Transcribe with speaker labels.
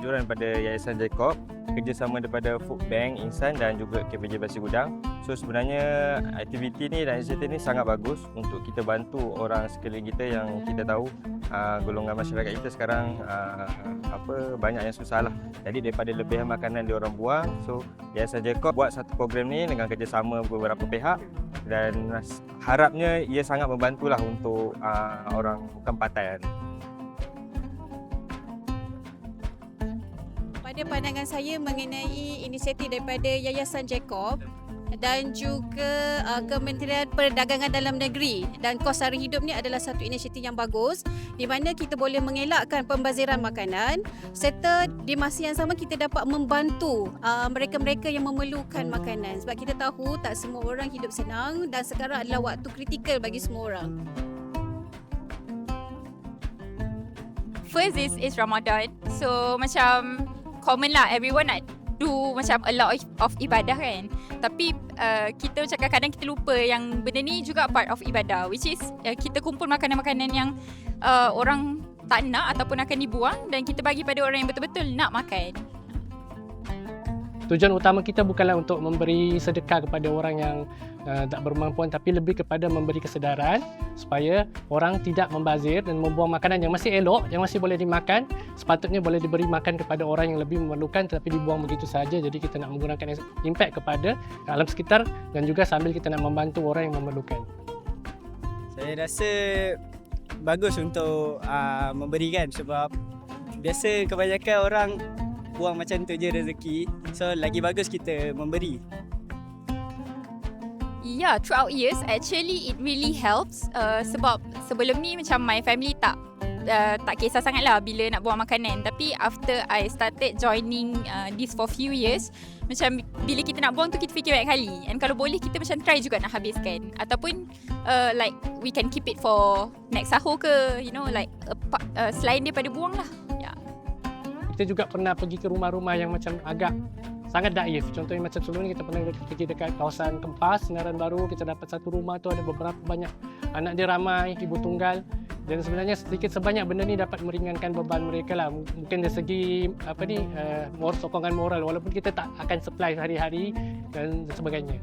Speaker 1: anjuran daripada Yayasan Jacob, kerjasama daripada Food Bank, Insan dan juga KPJ Basi Gudang. So sebenarnya aktiviti ni dan inisiatif ni sangat bagus untuk kita bantu orang sekeliling kita yang kita tahu golongan masyarakat kita sekarang banyak yang susah lah. Jadi daripada lebihan makanan dia orang buang, so Yayasan Jacob buat satu program ni dengan kerjasama beberapa pihak dan harapnya ia sangat membantulah untuk orang tempatan.
Speaker 2: Pada pandangan saya mengenai inisiatif daripada Yayasan Jacob dan juga Kementerian Perdagangan Dalam Negeri dan Kos Sara Hidup ni adalah satu inisiatif yang bagus di mana kita boleh mengelakkan pembaziran makanan serta di masa yang sama kita dapat membantu mereka-mereka yang memerlukan makanan sebab kita tahu tak semua orang hidup senang dan sekarang adalah waktu kritikal bagi semua orang.
Speaker 3: First is Ramadan. So macam common lah, everyone nak do macam a lot of ibadah kan. Tapi kita macam kadang-kadang kita lupa yang benda ni juga part of ibadah, which is kita kumpul makanan-makanan yang orang tak nak ataupun akan dibuang dan kita bagi pada orang yang betul-betul nak makan.
Speaker 4: Tujuan utama kita bukanlah untuk memberi sedekah kepada orang yang tak berkemampuan, tapi lebih kepada memberi kesedaran supaya orang tidak membazir dan membuang makanan yang masih elok, yang masih boleh dimakan, sepatutnya boleh diberi makan kepada orang yang lebih memerlukan tetapi dibuang begitu saja. Jadi kita nak menggunakan impact kepada alam sekitar dan juga sambil kita nak membantu orang yang memerlukan.
Speaker 5: Saya rasa bagus untuk memberikan sebab biasa kebanyakan orang buang macam tu je rezeki. So lagi bagus kita memberi.
Speaker 3: Yeah, throughout years actually it really helps sebab sebelum ni macam my family tak kisah sangat lah bila nak buang makanan. Tapi after I started joining this for few years, macam bila kita nak buang tu kita fikir banyak kali. And kalau boleh kita macam try juga nak habiskan. Ataupun like we can keep it for next sahur ke, you know, like selain daripada buang lah. Yeah.
Speaker 4: Kita juga pernah pergi ke rumah-rumah yang macam agak sangat daif. Contohnya macam sebelum ni kita pernah pergi dekat kawasan Kempas, Senaran Baru. Kita dapat satu rumah tu ada beberapa banyak anak dia ramai, ibu tunggal. Dan sebenarnya sedikit sebanyak benda ni dapat meringankan beban mereka lah. Mungkin dari segi sokongan moral walaupun kita tak akan supply hari-hari dan sebagainya.